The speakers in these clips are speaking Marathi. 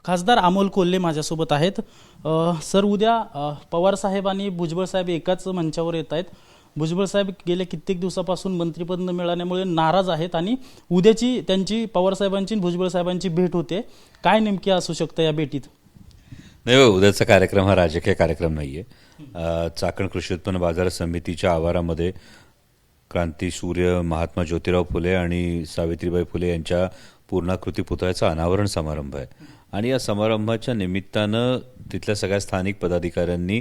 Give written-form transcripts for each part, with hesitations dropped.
खासदार अमोल कोल्हे माझ्यासोबत आहेत. सर, उद्या पवार साहेब आणि भुजबळ साहेब एकाच मंचावर येत आहेत. भुजबळ साहेब गेल्या कित्येक दिवसापासून मंत्रिपद न मिळाल्यामुळे नाराज आहेत आणि उद्याची त्यांची पवार साहेबांची आणि भुजबळ साहेबांची भेट होते. काय नेमकी असू शकतं या भेटीत? नाही, उद्याचा कार्यक्रम हा राजकीय कार्यक्रम नाही आहे. चाकण कृषी उत्पन्न बाजार समितीच्या आवारामध्ये क्रांतीसूर्य महात्मा ज्योतिराव फुले आणि सावित्रीबाई फुले यांच्या पूर्णाकृती पुतळ्याचा अनावरण समारंभ आहे. आणि या समारंभाच्या निमित्तानं तिथल्या सगळ्या स्थानिक पदाधिकाऱ्यांनी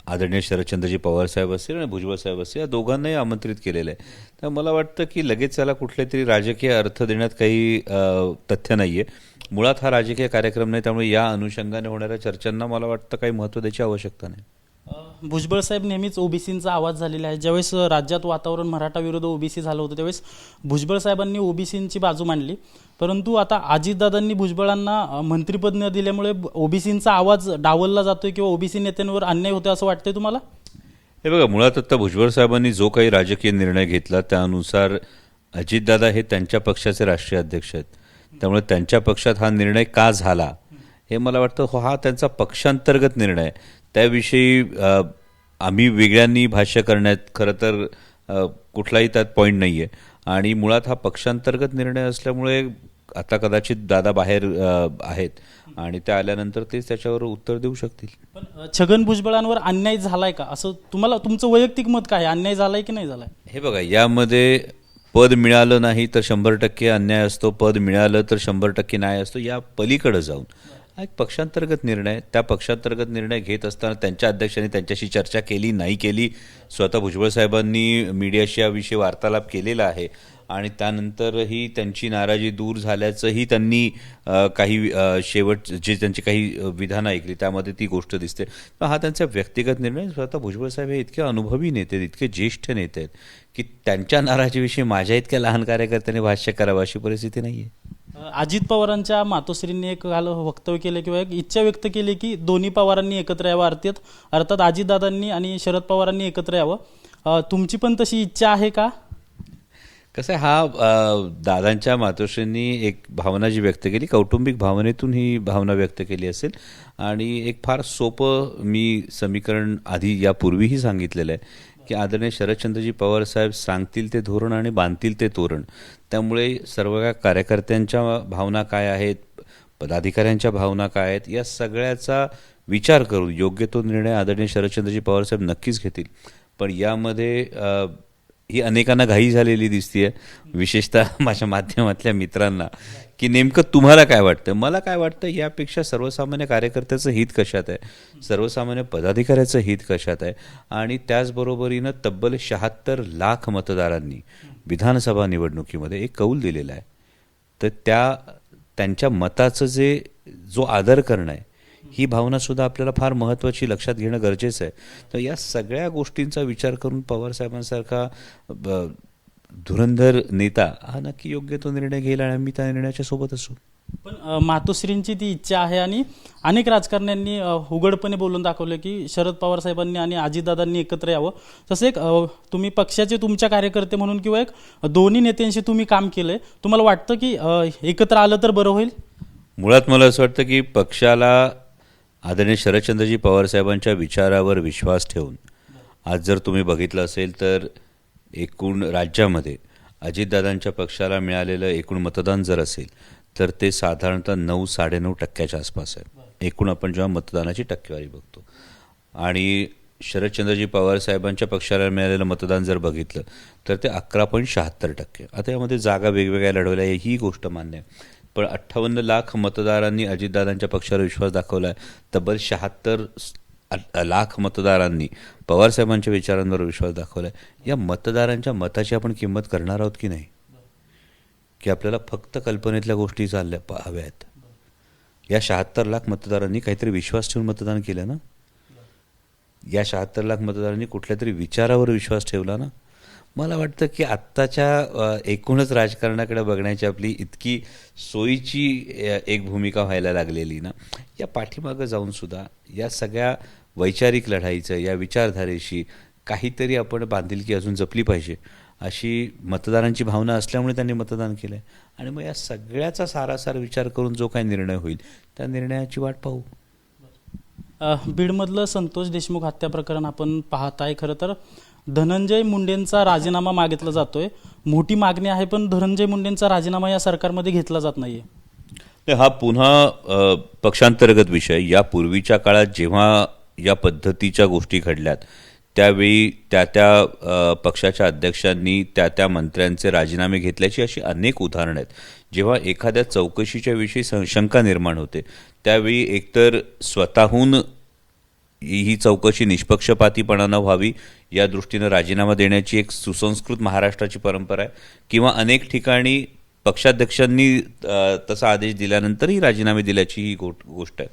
आदरणीय शरदचंद्रजी पवार साहेब असतील आणि भुजबळ साहेब असतील या दोघांनाही आमंत्रित केलेलं आहे. तर मला वाटतं की लगेच त्याला कुठले तरी राजकीय अर्थ देण्यात काही तथ्य नाही आहे. मुळात हा राजकीय कार्यक्रम नाही, त्यामुळे या अनुषंगाने होणाऱ्या चर्चांना मला वाटतं काही महत्त्व द्यायची आवश्यकता नाही. भुजबळ साहेब नेहमीच ओबीसींचा आवाज झालेला आहे. ज्यावेळेस राज्यात वातावरण मराठा विरुद्ध ओबीसी झालं होतं त्यावेळेस भुजबळ साहेबांनी ओबीसींची बाजू मांडली. परंतु आता अजितदादांनी भुजबळांना मंत्रिपद न दिल्यामुळे ओबीसींचा आवाज डावलला जातोय किंवा ओबीसी नेत्यांवर अन्याय होतोय असं वाटतंय तुम्हाला? हे बघा, मुळात आता भुजबळ साहेबांनी जो काही राजकीय निर्णय घेतला त्यानुसार अजितदादा हे त्यांच्या पक्षाचे राष्ट्रीय अध्यक्ष आहेत. त्यामुळे त्यांच्या पक्षात हा निर्णय का झाला हे मला वाटतं हा त्यांचा पक्षांतर्गत निर्णय आहे. त्याविषयी आम्ही वेगळ्यांनी भाष्य करण्यात खरं तर कुठलाही त्यात पॉईंट नाही आहे. आणि मुळात हा पक्षांतर्गत निर्णय असल्यामुळे आता कदाचित दादा बाहेर आहेत आणि त्या आल्यानंतर तेच त्याच्यावर उत्तर देऊ शकतील. पण छगन भुजबळांवर अन्याय झालाय का असं तुम्हाला, तुमचं वैयक्तिक मत काय? अन्याय झालाय की नाही झालाय? हे बघा, यामध्ये पद मिळालं नाही तर 100% अन्याय असतो, पद मिळालं तर 100% न्याय असतो. या पलीकडे जाऊन हा एक पक्षांतर्गत निर्णय, त्या पक्षांतर्गत निर्णय घेत असताना त्यांच्या अध्यक्षांनी त्यांच्याशी चर्चा केली नाही केली, स्वतः भुजबळ साहेबांनी मीडियाशी याविषयी वार्तालाप केलेला आहे आणि त्यानंतरही त्यांची नाराजी दूर झाल्याचंही त्यांनी काही शेवट जे त्यांची काही विधानं ऐकली त्यामध्ये ती गोष्ट दिसते. पण हा त्यांचा व्यक्तिगत निर्णय. स्वतः भुजबळ साहेब हे इतके अनुभवी नेते आहेत, इतके ज्येष्ठ नेते आहेत की त्यांच्या नाराजीविषयी माझ्या इतक्या लहान कार्यकर्त्यांनी भाष्य करावं अशी परिस्थिती नाही आहे. अजित पवारांच्या मातोश्रींनी एक काल वक्तव्य केलं किंवा एक इच्छा व्यक्त केली की दोन्ही पवारांनी एकत्र यावं, अर्थात अजितदादांनी आणि शरद पवारांनी एकत्र यावं. तुमची पण तशी इच्छा आहे का? कसं आहे, हा दादांच्या मातोश्रींनी एक भावना जी व्यक्त केली, कौटुंबिक भावनेतून ही भावना व्यक्त केली असेल आणि एक फार सोपं मी समीकरण आधी यापूर्वीही सांगितलेलं आहे की आदरणीय शरदचंद्रजी पवार साहेब सांगतील ते धोरण आणि बांधतील ते तोरण. त्यामुळे सर्व कार्यकर्त्यांच्या भावना काय आहेत, पदाधिकाऱ्यांच्या भावना काय आहेत, या सगळ्याचा विचार करून योग्य तो निर्णय आदरणीय शरदचंद्रजी पवार साहेब नक्कीच घेतील. पण यामध्ये ही अनेकांना घाई झालेली दिसतीये, विशेषतः माझ्या माध्यमातल्या मित्रांना, की नेमकं तुम्हाला काय वाटतं. मला काय वाटतं, यापेक्षा सर्वसामान्य कार्यकर्त्याचं हित कशात आहे, सर्वसामान्य पदाधिकाऱ्याचं हित कशात आहे. आणि त्याचबरोबरीनं तब्बल 76 लाख मतदारांनी विधानसभा निवडणुकीमध्ये एक कौल दिलेला आहे. तर त्यांच्या मताचं जो आदर करणं आहे, ही भावनासुद्धा आपल्याला फार महत्त्वाची लक्षात घेणं गरजेचं आहे. तर या सगळ्या गोष्टींचा विचार करून पवारसाहेबांसारखा धुरंधर नेता हा नक्की योग्य तो निर्णय घेईल आणि आम्ही त्या निर्णयाच्या सोबत असू. पण मातोश्रींची ती इच्छा आहे आणि अनेक राजकारण्यांनी उघडपणे बोलून दाखवलं की शरद पवार साहेबांनी आणि अजितदादांनी एकत्र यावं. तसं एक तुम्ही पक्षाचे तुमच्या कार्यकर्ते म्हणून किंवा एक दोन्ही नेत्यांशी तुम्ही काम केलंय, तुम्हाला वाटतं की एकत्र आलं तर बरं होईल? मुळात मला असं वाटतं की पक्षाला आदरणीय शरदचंद्रजी पवार साहेबांच्या विचारावर विश्वास ठेवून आज जर तुम्ही बघितलं असेल तर एकूण राज्यामध्ये अजितदादांच्या पक्षाला मिळालेलं एकूण मतदान जर असेल तर ते साधारणतः 9-9.5% आसपास आहे. एकूण आपण जेव्हा मतदानाची टक्केवारी बघतो आणि शरदचंद्रजी पवार साहेबांच्या पक्षाला मिळालेलं मतदान जर बघितलं तर ते 11.76%. आता यामध्ये जागा वेगवेगळ्या लढवल्या ही गोष्ट मान्य आहे, पण 58 लाख मतदारांनी अजितदादांच्या पक्षावर विश्वास दाखवला आहे. तब्बल 76 लाख मतदारांनी पवारसाहेबांच्या विचारांवर विश्वास दाखवला आहे. या मतदारांच्या मताची आपण किंमत करणार आहोत की नाही, की आपल्याला फक्त कल्पनेतल्या गोष्टी हव्या आहेत. या 76 लाख मतदारांनी काहीतरी विश्वास ठेवून मतदान केलं ना, या 76 लाख मतदारांनी कुठल्या तरी विचारावर विश्वास ठेवला ना. मला वाटतं की आत्ताच्या एकूणच राजकारणाकडे बघण्याची आपली इतकी सोयीची एक भूमिका व्हायला लागलेली ना, या पाठीमागं जाऊनसुद्धा या सगळ्या वैचारिक लढाईचं, या विचारधारेशी काहीतरी आपण बांधिलकी अजून जपली पाहिजे अशी मतदारांची भावना असल्यामुळे त्यांनी मतदान केलं आहे. आणि मग या सगळ्याचा सारासार विचार करून जो काही निर्णय होईल त्या निर्णयाची वाट पाहू. बीडमधलं संतोष देशमुख हत्या प्रकरण आपण पाहताय. खरं तर धनंजय मुंडेंचा राजीनामा मागितला जातोय. मोठी मागणी आहे, पण धनंजय मुंडेंचा राजीनामा या सरकारमध्ये घेतला जात नाहीये. हा पुन्हा पक्षांतर्गत विषय. यापूर्वीच्या काळात जेव्हा या पद्धतीच्या गोष्टी घडल्यात त्यावेळी त्या पक्षाच्या अध्यक्षांनी त्या मंत्र्यांचे राजीनामे घेतल्याची अशी अनेक उदाहरणं आहेत. जेव्हा एखाद्या चौकशीच्या विषयी शंका निर्माण होते त्यावेळी एकतर स्वतःहून ही चौकशी निष्पक्षपातीपणानं व्हावी या दृष्टीनं राजीनामा देण्याची एक सुसंस्कृत महाराष्ट्राची परंपरा आहे, किंवा अनेक ठिकाणी पक्षाध्यक्षांनी तसा आदेश दिल्यानंतरही राजीनामे दिल्याची ही गोष्ट आहे.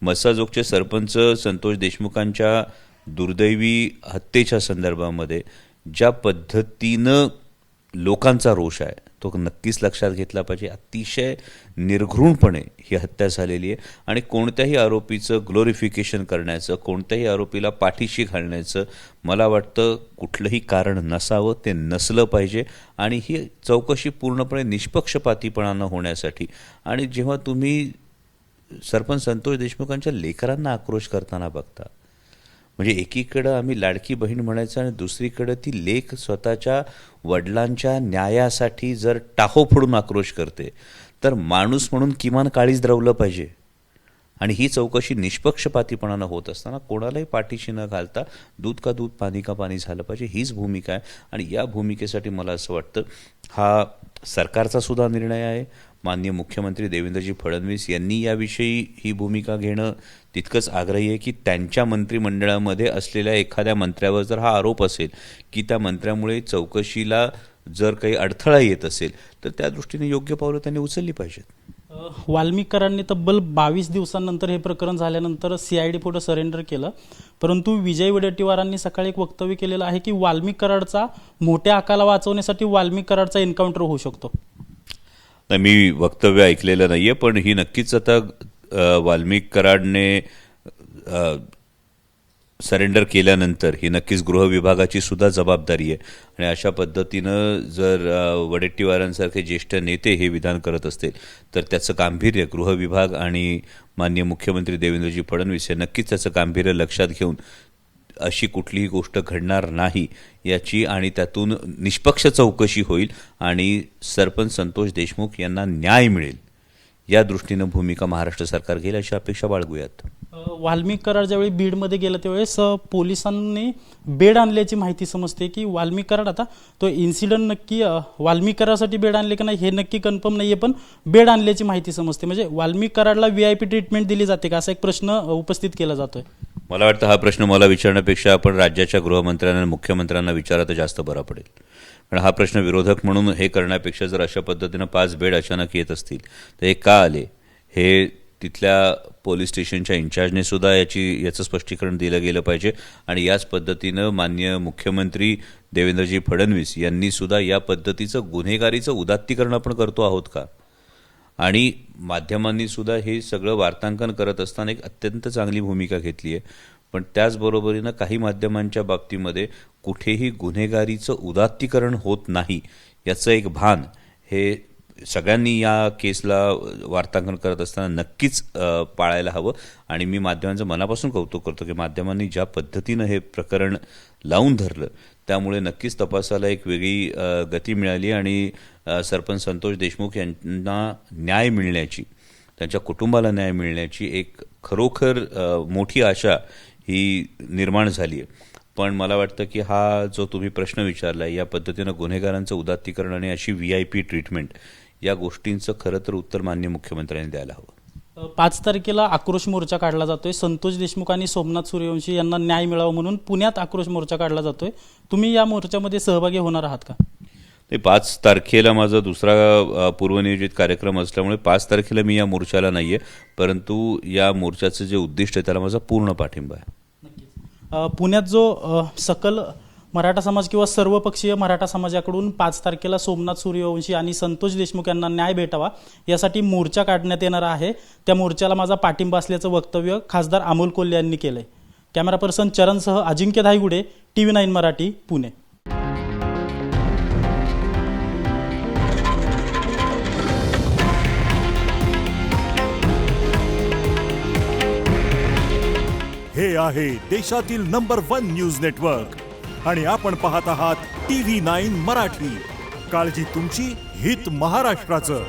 मस्साजोगचे सरपंच संतोष देशमुखांच्या दुर्दैवी हत्येच्या संदर्भामध्ये ज्या पद्धतीनं लोकांचा रोष आहे तो नक्कीच लक्षात घेतला पाहिजे. अतिशय निर्घृणपणे ही हत्या झालेली आहे आणि कोणत्याही आरोपीचं ग्लोरिफिकेशन करण्याचं, कोणत्याही आरोपीला पाठीशी घालण्याचं मला वाटतं कुठलंही कारण नसावं, ते नसलं पाहिजे. आणि ही चौकशी पूर्णपणे निष्पक्षपातीपणानं होण्यासाठी. आणि जेव्हा तुम्ही सरपंच संतोष देशमुखांच्या लेकरांना आक्रोश करताना बघता, म्हणजे एकीकडं आम्ही लाडकी बहीण म्हणायचं आणि दुसरीकडं ती लेक स्वतःच्या वडिलांच्या न्यायासाठी जर टाहो फोडून आक्रोश करते, तर माणूस म्हणून किमान काळीज द्रवलं पाहिजे. आणि ही चौकशी निष्पक्षपातीपणानं होत असताना कोणालाही पाठीशी न घालता दूध का दूध पाणी का पाणी झालं पाहिजे, हीच भूमिका आहे. आणि या भूमिकेसाठी मला असं वाटतं हा सरकारचा सुद्धा निर्णय आहे. माननीय मुख्यमंत्री देवेंद्रजी फडणवीस यांनी याविषयी ही भूमिका घेणं तितकंच आग्रही आहे की त्यांच्या मंत्रिमंडळामध्ये असलेल्या एखाद्या मंत्र्यावर जर हा आरोप असेल की त्या मंत्र्यामुळे चौकशीला जर काही अडथळा येत असेल तर त्या दृष्टीने योग्य पावलं त्यांनी उचलली पाहिजेत. वाल्मिकरांनी तब्बल 22 दिवसांनंतर हे प्रकरण झाल्यानंतर CID पुढे सरेंडर केलं. परंतु विजय वडेट्टीवारांनी सकाळी एक वक्तव्य केलेलं आहे की वाल्मिक कराडचा मोठ्या आकाला वाचवण्यासाठी वाल्मिक कराडचा एन्काउंटर होऊ शकतो. नाही, मी वक्तव्य ऐकलेलं नाही आहे, पण ही नक्कीच आता वाल्मिक कराडने सरेंडर केल्यानंतर ही नक्कीच गृह विभागाची सुद्धा जबाबदारी आहे. आणि अशा पद्धतीनं जर वडेट्टीवारांसारखे ज्येष्ठ नेते हे विधान करत असतील तर त्याचं गांभीर्य गृह विभाग आणि माननीय मुख्यमंत्री देवेंद्रजी फडणवीस हे नक्कीच त्याचं गांभीर्य लक्षात घेऊन अशी कुठलीही गोष्ट घडणार नाही याची आणि त्यातून निष्पक्ष चौकशी होईल आणि सरपंच संतोष देशमुख यांना न्याय मिळेल या दृष्टीनं भूमिका महाराष्ट्र सरकार घेईल अशी अपेक्षा बाळगूयात. वाल्मिक कराड ज्यावेळी बीडमध्ये गेलं त्यावेळेस पोलिसांनी बेड आणल्याची माहिती समजते की वाल्मिक कराड, आता तो इन्सिडंट नक्की वाल्मिक कराडसाठी बेड आणले का नाही हे नक्की कन्फर्म नाहीये, पण बेड आणल्याची माहिती समजते. म्हणजे वाल्मिक कराडला VIP ट्रीटमेंट दिली जाते का, असा एक प्रश्न उपस्थित केला जातोय. मला वाटतं हा प्रश्न मला विचारण्यापेक्षा आपण राज्याच्या गृहमंत्र्यांना आणि मुख्यमंत्र्यांना विचारा तर जास्त बरा पडेल. कारण हा प्रश्न विरोधक म्हणून हे करण्यापेक्षा जर अशा पद्धतीनं 5 बेड अचानक येत असतील तर हे का आले हे तिथल्या पोलीस स्टेशनच्या इन्चार्जने सुद्धा याचं स्पष्टीकरण दिलं गेलं पाहिजे. आणि याच पद्धतीनं माननीय मुख्यमंत्री देवेंद्रजी फडणवीस यांनी सुद्धा या पद्धतीचं गुन्हेगारीचं उदात्तीकरण आपण करतो आहोत का. आणि माध्यमांनी सुद्धा हे सगळं वार्तांकन करत असताना एक अत्यंत चांगली भूमिका घेतली आहे. पण त्याचबरोबरीनं काही माध्यमांच्या बाबतीमध्ये कुठेही गुन्हेगारीचं उदात्तीकरण होत नाही याचं एक भान हे सगळ्यांनी या केसला वार्तांकन करत असताना नक्कीच पाळायला हवं. आणि मी माध्यमांचं मनापासून कौतुक करतो की माध्यमांनी ज्या पद्धतीनं हे प्रकरण लावून धरलं त्यामुळे नक्कीच तपासाला एक वेगळी गती मिळाली आणि सरपंच संतोष देशमुख यांना न्याय मिळण्याची, त्यांच्या कुटुंबाला न्याय मिळण्याची एक खरोखर मोठी आशा ही निर्माण झाली आहे. पण मला वाटतं की हा जो तुम्ही प्रश्न विचारला या पद्धतीनं गुन्हेगारांचं उदात्तीकरण आणि अशी VIP ट्रीटमेंट या गोष्टींचं खरं तर उत्तर माननीय मुख्यमंत्र्यांनी द्यायला हवं. 5 तारखेला आक्रोश मोर्चा काढला जातोय. संतोष देशमुख आणि सोमनाथ सूर्यवंशी यांना न्याय मिळावा म्हणून पुण्यात आक्रोश मोर्चा काढला जातोय. तुम्ही या मोर्चामध्ये सहभागी होणार आहात का? ते 5 तारखेला माझा दुसरा पूर्वनियोजित कार्यक्रम असल्यामुळे 5 तारखेला मी या मोर्चाला नाही आहे, परंतु या मोर्चाचं जे उद्दिष्ट आहे त्याला माझा पूर्ण पाठिंबा आहे. पुण्यात जो सकल मराठा समाज किंवा सर्वपक्षीय मराठा समाजाकडून 5 तारखेला सोमनाथ सूर्यवंशी आणि संतोष देशमुख यांना न्याय भेटावा यासाठी मोर्चा काढण्यात येणार आहे. त्या मोर्चाला माझा पाठिंबा असल्याचं वक्तव्य खासदार अमोल कोल्हे यांनी केलंय. कॅमेरा पर्सन चरणसह अजिंक्य धायगुडे, TV9 मराठी, पुणे. हे आहे देशातील नंबर 1 न्यूज नेटवर्क आणि आपण पाहत आहात TV9 मराठी. काळजी तुमची, हित महाराष्ट्राचं.